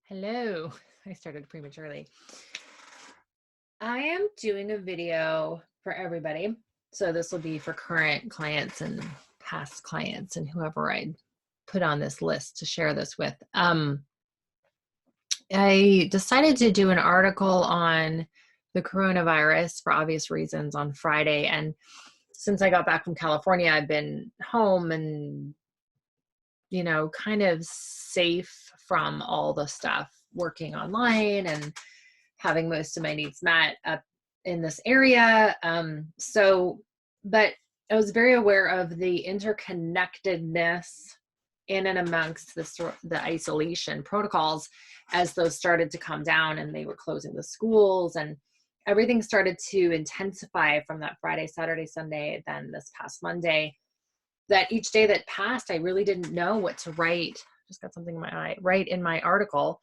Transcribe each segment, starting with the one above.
Hello. I started prematurely. I am doing a video for everybody. So this will be for current clients and past clients and whoever I put on this list to share this with. I decided to do an article on the coronavirus for obvious reasons on Friday. And since I got back from California, I've been home and, kind of safe from all the stuff, working online and having most of my needs met up in this area. But I was very aware of the interconnectedness in and amongst the isolation protocols as those started to come down and they were closing the schools and everything started to intensify from that Friday, Saturday, Sunday, then this past Monday. That each day that passed, I really didn't know what to write. Just got something in my eye. Write in my article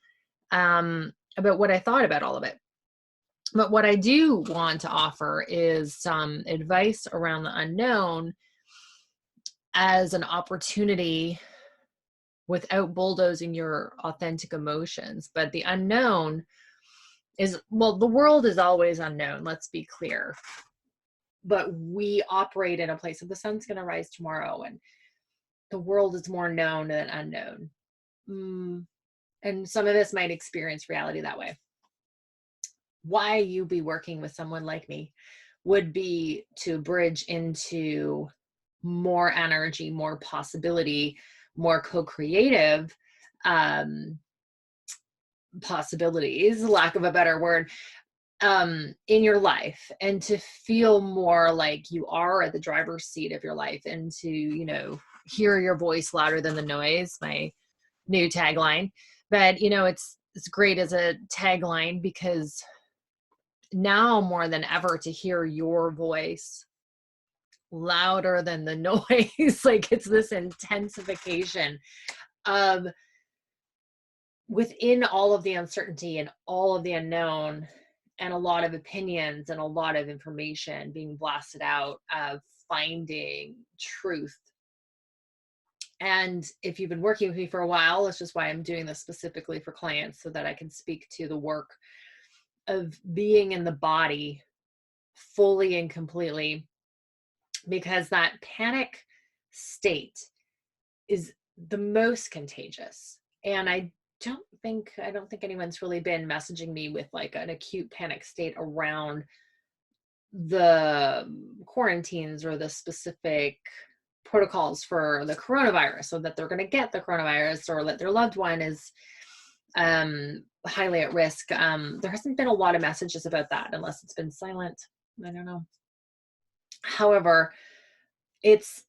about what I thought about all of it. But what I do want to offer is some advice around the unknown as an opportunity without bulldozing your authentic emotions. But the unknown is, well, the world is always unknown, let's be clear. But we operate in a place of the sun's going to rise tomorrow and the world is more known than unknown. And some of us might experience reality that way. Why you be working with someone like me would be to bridge into more energy, more possibility, more co-creative possibilities, lack of a better word, in your life, and to feel more like you are at the driver's seat of your life, and to, hear your voice louder than the noise, my new tagline. But, it's great as a tagline because now more than ever to hear your voice louder than the noise, like it's this intensification of within all of the uncertainty and all of the unknown and a lot of opinions and a lot of information being blasted out of finding truth. And if you've been working with me for a while, that's just why I'm doing this specifically for clients, so that I can speak to the work of being in the body fully and completely, because that panic state is the most contagious. And I don't think anyone's really been messaging me with like an acute panic state around the quarantines or the specific protocols for the coronavirus, so that they're going to get the coronavirus or that their loved one is highly at risk. There hasn't been a lot of messages about that, unless it's been silent. I don't know. However, it's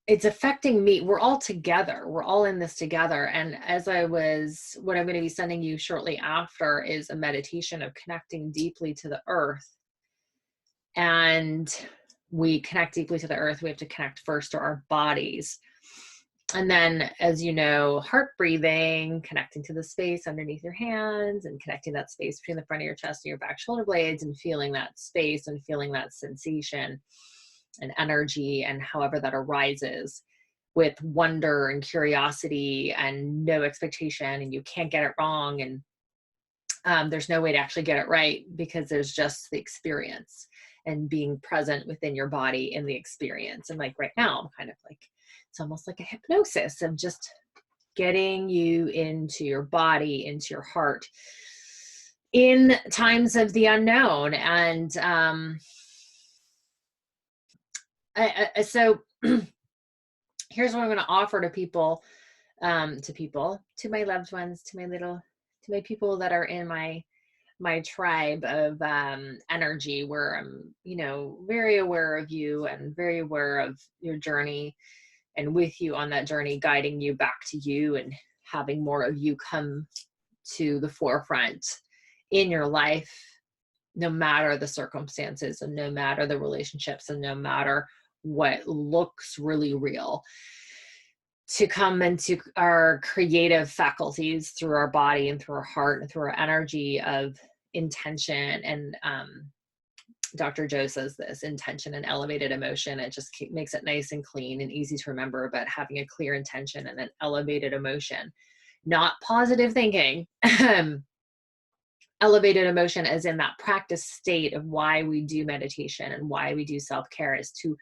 affecting me. We're all together. We're all in this together. And what I'm going to be sending you shortly after is a meditation of connecting deeply to the earth. And we connect deeply to the earth. We have to connect first to our bodies. And then, as you know, heart breathing, connecting to the space underneath your hands and connecting that space between the front of your chest and your back shoulder blades, and feeling that space and feeling that sensation and energy, and however that arises with wonder and curiosity and no expectation, and you can't get it wrong. And there's no way to actually get it right, because there's just the experience and being present within your body in the experience. And like right now, I'm kind of like, it's almost like a hypnosis of just getting you into your body, into your heart in times of the unknown. And so here's what I'm going to offer to people, to my loved ones, to my people that are in my tribe of energy, where I'm, very aware of you and very aware of your journey, and with you on that journey, guiding you back to you and having more of you come to the forefront in your life, no matter the circumstances and no matter the relationships and no matter what looks really real, to come into our creative faculties through our body and through our heart and through our energy of intention. And Dr. Joe says this: intention and elevated emotion. It just makes it nice and clean and easy to remember, but having a clear intention and an elevated emotion not positive thinking. Elevated emotion as in that practice state of why we do meditation and why we do self-care is to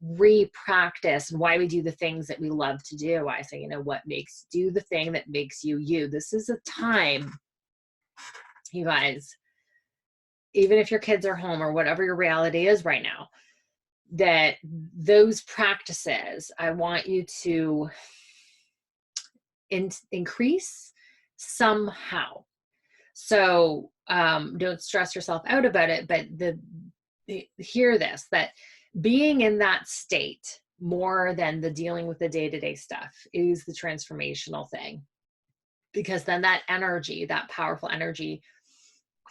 re-practice, and why we do the things that we love to do. I say, do the thing that makes you you. This is a time, you guys, even if your kids are home or whatever your reality is right now, that those practices, I want you to increase somehow. So don't stress yourself out about it, but hear this, that being in that state more than the dealing with the day-to-day stuff is the transformational thing. Because then that energy, that powerful energy,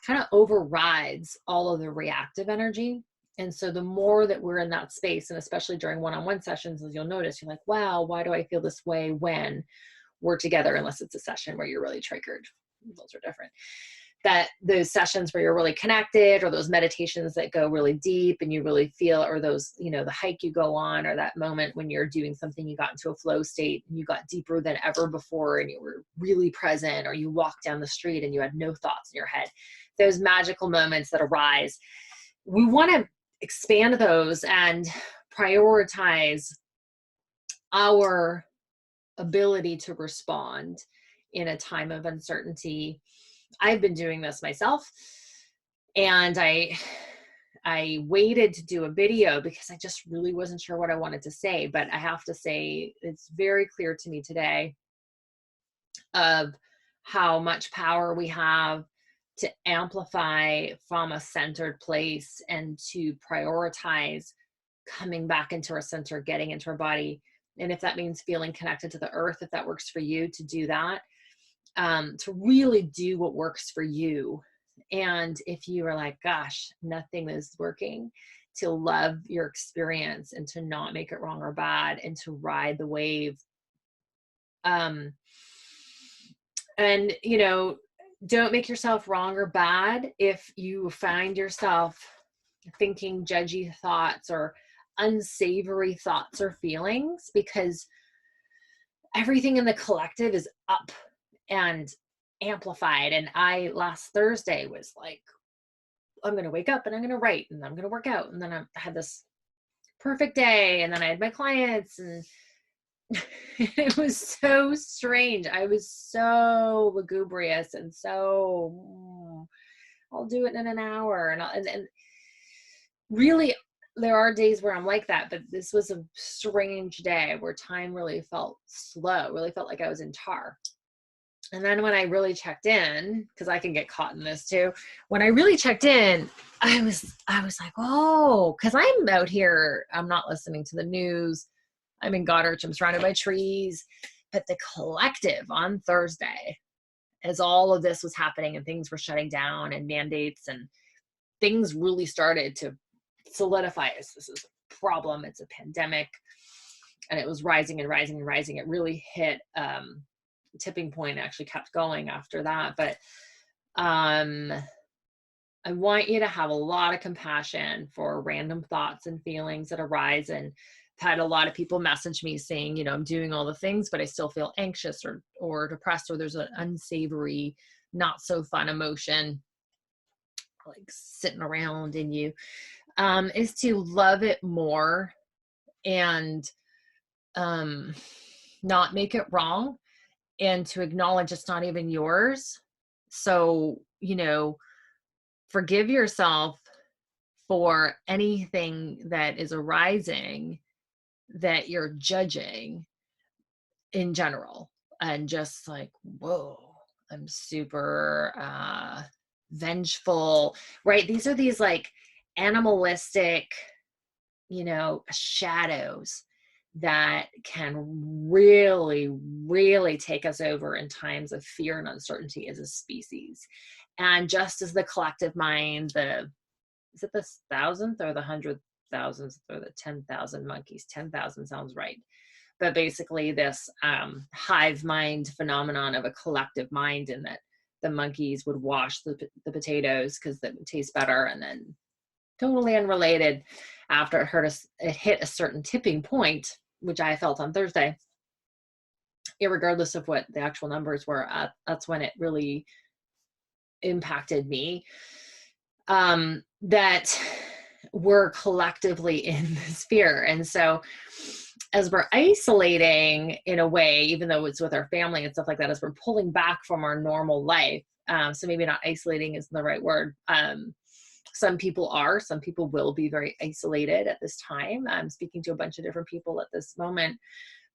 kind of overrides all of the reactive energy. And so the more that we're in that space, and especially during one-on-one sessions, as you'll notice, you're like, wow, why do I feel this way when we're together? Unless it's a session where you're really triggered. Those are different. That those sessions where you're really connected, or those meditations that go really deep and you really feel, or those, the hike you go on, or that moment when you're doing something, you got into a flow state and you got deeper than ever before and you were really present, or you walked down the street and you had no thoughts in your head. Those magical moments that arise, we want to expand those and prioritize our ability to respond in a time of uncertainty. I've been doing this myself, and I waited to do a video because I just really wasn't sure what I wanted to say, but I have to say it's very clear to me today of how much power we have to amplify from a centered place and to prioritize coming back into our center, getting into our body. And if that means feeling connected to the earth, if that works for you, to do that. To really do what works for you. And if you are like, gosh, nothing is working, to love your experience and to not make it wrong or bad, and to ride the wave. And, don't make yourself wrong or bad if you find yourself thinking judgy thoughts or unsavory thoughts or feelings, because everything in the collective is up and amplified. And I last Thursday was like, I'm going to wake up and I'm going to write and I'm going to work out. And then I had this perfect day, and then I had my clients, and it was so strange. I was so lugubrious and so, I'll do it in an hour. And really, there are days where I'm like that, but this was a strange day where time really felt slow, really felt like I was in tar. And then when I really checked in, because I can get caught in this too, when I really checked in, I was like, oh, because I'm out here, I'm not listening to the news. I'm in Goderich, I'm surrounded by trees. But the collective on Thursday, as all of this was happening and things were shutting down and mandates, and things really started to solidify as this is a problem, it's a pandemic, and it was rising and rising and rising. It really hit tipping point, actually kept going after that. But I want you to have a lot of compassion for random thoughts and feelings that arise. And I've had a lot of people message me saying, I'm doing all the things, but I still feel anxious or depressed, or there's an unsavory, not so fun emotion like sitting around in you. Is to love it more and not make it wrong, and to acknowledge it's not even yours. So, forgive yourself for anything that is arising that you're judging in general, and just like, whoa, I'm super vengeful, right? These are these like animalistic, shadows that can really, really take us over in times of fear and uncertainty as a species. And just as the collective mind, is it the 1,000th or the 100,000th or the 10,000 monkeys? 10,000 sounds right. But basically this hive mind phenomenon of a collective mind, and that the monkeys would wash the potatoes because they would taste better, and then totally unrelated, after it hit a certain tipping point, which I felt on Thursday, irregardless of what the actual numbers were, that's when it really impacted me, that we're collectively in this fear. And so as we're isolating in a way, even though it's with our family and stuff like that, as we're pulling back from our normal life, so maybe not isolating isn't the right word. Some people will be very isolated at this time. I'm speaking to a bunch of different people at this moment.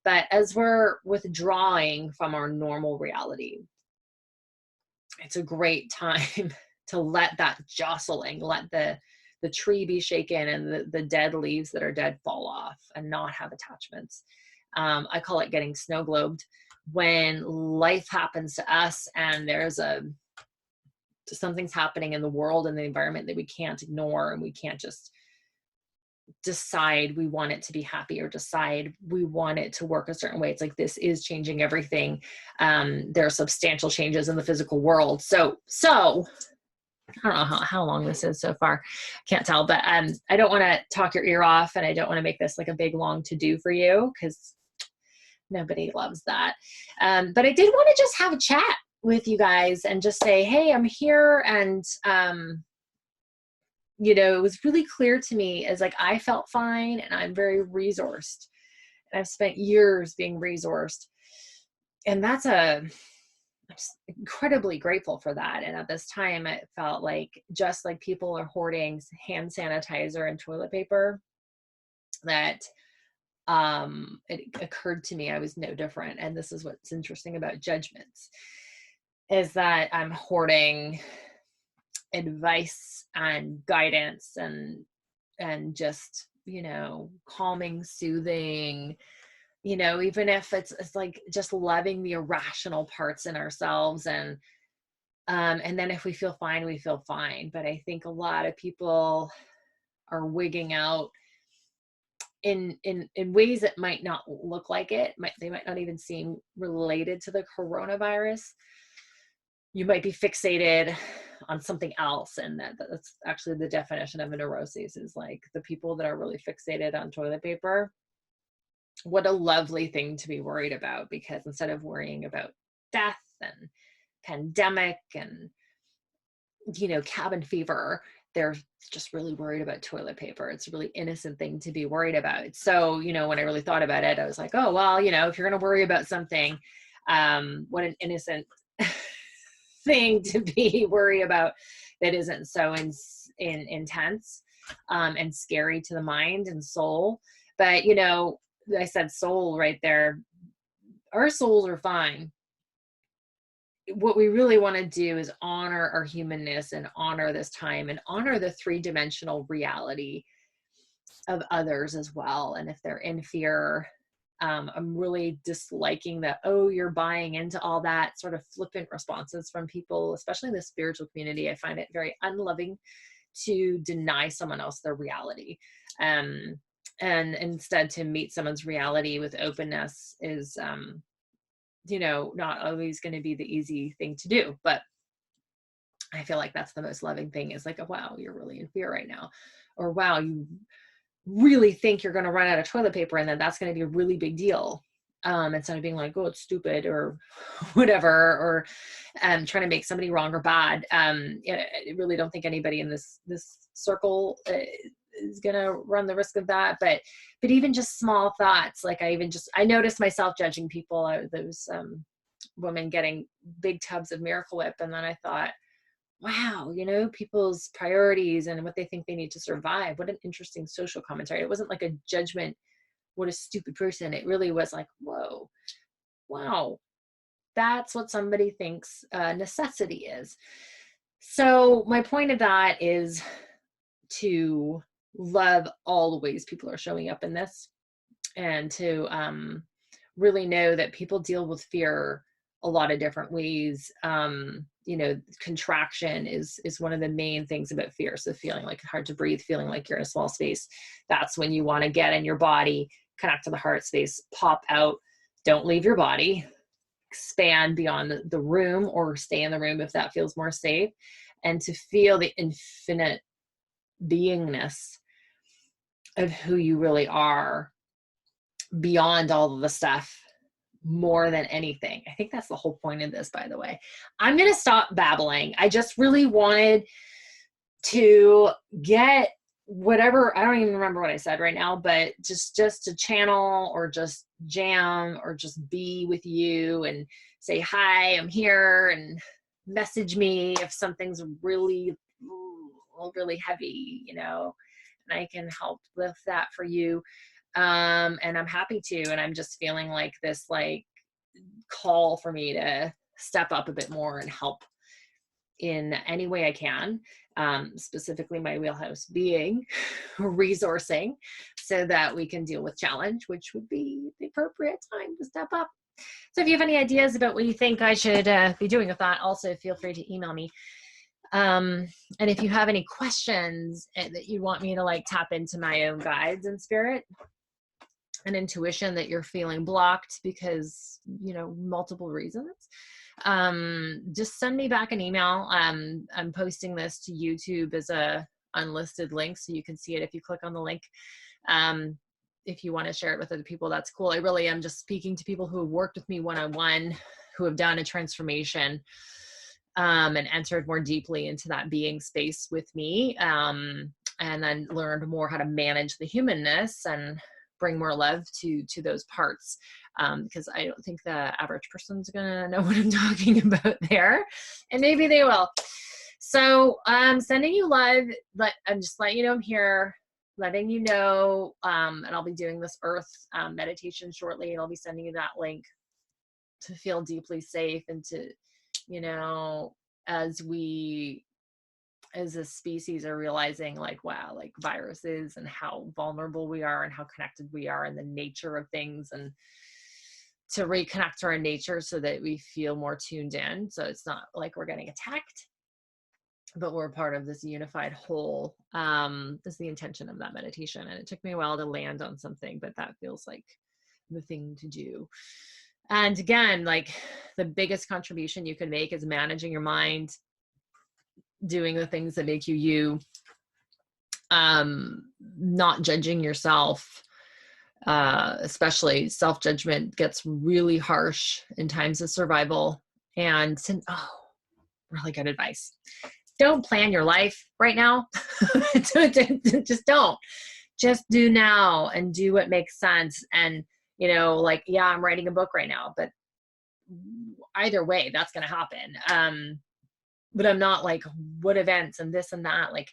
But as we're withdrawing from our normal reality, it's a great time to let that jostling, let the tree be shaken and the dead leaves that are dead fall off and not have attachments. I call it getting snow globed. When life happens to us and there's something's happening in the world and the environment that we can't ignore, and we can't just decide we want it to be happy or decide we want it to work a certain way. It's like, this is changing everything. There are substantial changes in the physical world. So I don't know how long this is so far. Can't tell, but I don't want to talk your ear off, and I don't want to make this like a big long to do for you, because nobody loves that. But I did want to just have a chat with you guys and just say, hey, I'm here. And it was really clear to me as like, I felt fine and I'm very resourced, and I've spent years being resourced. And I'm incredibly grateful for that. And at this time, it felt like, just like people are hoarding hand sanitizer and toilet paper, that it occurred to me I was no different. And this is what's interesting about judgments, is that I'm hoarding advice and guidance and just, calming, soothing, even if it's like just loving the irrational parts in ourselves. And then if we feel fine, we feel fine. But I think a lot of people are wigging out in ways that might not look like it. They might not even seem related to the coronavirus. You might be fixated on something else. And that's actually the definition of a neurosis, is like the people that are really fixated on toilet paper. What a lovely thing to be worried about, because instead of worrying about death and pandemic and, cabin fever, they're just really worried about toilet paper. It's a really innocent thing to be worried about. So, when I really thought about it, I was like, oh, well, if you're going to worry about something, what an innocent thing to be worried about that isn't so intense and scary to the mind and soul. But, I said soul right there. Our souls are fine. What we really want to do is honor our humanness and honor this time and honor the three-dimensional reality of others as well. And if they're in fear, I'm really disliking that, oh, you're buying into all that sort of flippant responses from people, especially in the spiritual community. I find it very unloving to deny someone else their reality. And instead to meet someone's reality with openness is, not always going to be the easy thing to do. But I feel like that's the most loving thing, is like, oh, wow, you're really in fear right now. Or, wow, you really think you're going to run out of toilet paper, and then that's going to be a really big deal. Instead of being like, oh, it's stupid or whatever, or trying to make somebody wrong or bad. I really don't think anybody in this circle is going to run the risk of that. But even just small thoughts, like I noticed myself judging people. There was women getting big tubs of Miracle Whip, and then I thought, wow, people's priorities and what they think they need to survive. What an interesting social commentary. It wasn't like a judgment, what a stupid person. It really was like, whoa, wow, that's what somebody thinks necessity is. So my point of that is to love all the ways people are showing up in this, and to really know that people deal with fear a lot of different ways. Contraction is one of the main things about fear. So feeling like it's hard to breathe, feeling like you're in a small space, that's when you want to get in your body, connect to the heart space, pop out, don't leave your body, expand beyond the room, or stay in the room if that feels more safe, and to feel the infinite beingness of who you really are beyond all of the stuff more than anything. I think that's the whole point of this, by the way. I'm going to stop babbling. I just really wanted to get whatever, I don't even remember what I said right now, but just to channel or just jam or just be with you and say, hi, I'm here, and message me if something's really, really heavy, you know, and I can help with that for you. And I'm happy to, and I'm just feeling like this, like, call for me to step up a bit more and help in any way I can, specifically my wheelhouse being resourcing, so that we can deal with challenge, which would be the appropriate time to step up. So if you have any ideas about what you think I should be doing with that, also feel free to email me. And if you have any questions that you want me to like tap into my own guides and spirit and intuition that you're feeling blocked because, you know, multiple reasons, just send me back an email. I'm posting this to YouTube as a unlisted link, so you can see it if you click on the link. If you want to share it with other people, that's cool. I really am just speaking to people who have worked with me one-on-one, who have done a transformation, and entered more deeply into that being space with me, and then learned more how to manage the humanness and bring more love to those parts, because I don't think the average person's gonna know what I'm talking about there, and maybe they will. So I'm sending you love. I'm just letting you know I'm here, letting you know, and I'll be doing this earth meditation shortly, and I'll be sending you that link to feel deeply safe and to, you know, as we as a species are realizing, like, wow, like viruses and how vulnerable we are and how connected we are and the nature of things, and to reconnect to our nature so that we feel more tuned in. So it's not like we're getting attacked, but we're part of this unified whole. Is the intention of that meditation. And it took me a while to land on something, but that feels like the thing to do. And again, like, the biggest contribution you can make is managing your mind, doing the things that make you you, not judging yourself, especially self-judgment gets really harsh in times of survival. And really good advice. Don't plan your life right now. Just don't. Just do now and do what makes sense. And, you know, like, yeah, I'm writing a book right now, but either way, that's going to happen. But I'm not like, what events and this and that, like,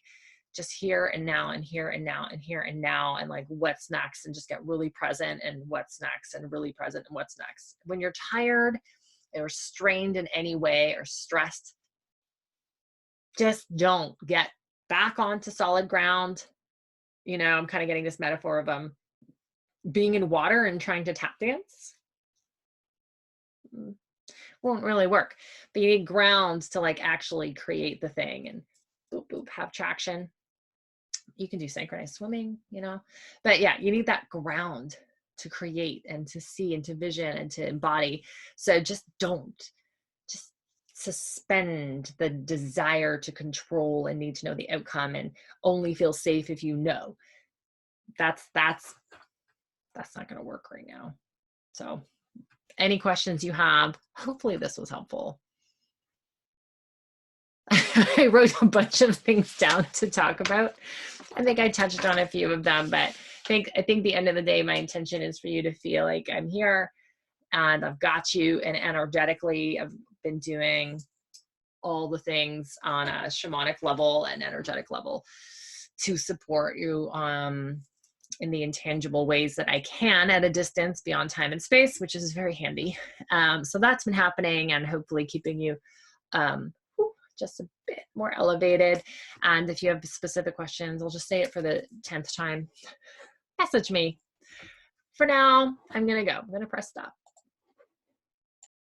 just here and now and here and now and here and now, and like, what's next, and just get really present and what's next, and really present and what's next. When you're tired or strained in any way or stressed, just don't get back onto solid ground. You know, I'm kind of getting this metaphor of being in water and trying to tap dance. Won't really work, but you need ground to like actually create the thing and boop, boop, have traction. You can do synchronized swimming, you know, but yeah, you need that ground to create and to see and to vision and to embody. So just suspend the desire to control and need to know the outcome, and only feel safe if you know. That's not going to work right now. So any questions you have, hopefully this was helpful. I wrote a bunch of things down to talk about. I think I touched on a few of them, but I think the end of the day, my intention is for you to feel like I'm here and I've got you. And energetically, I've been doing all the things on a shamanic level and energetic level to support you in the intangible ways that I can at a distance beyond time and space, which is very handy. So that's been happening, and hopefully keeping you just a bit more elevated. And if you have specific questions, I'll just say it for the 10th time. Message me. For now, I'm going to go. I'm going to press stop.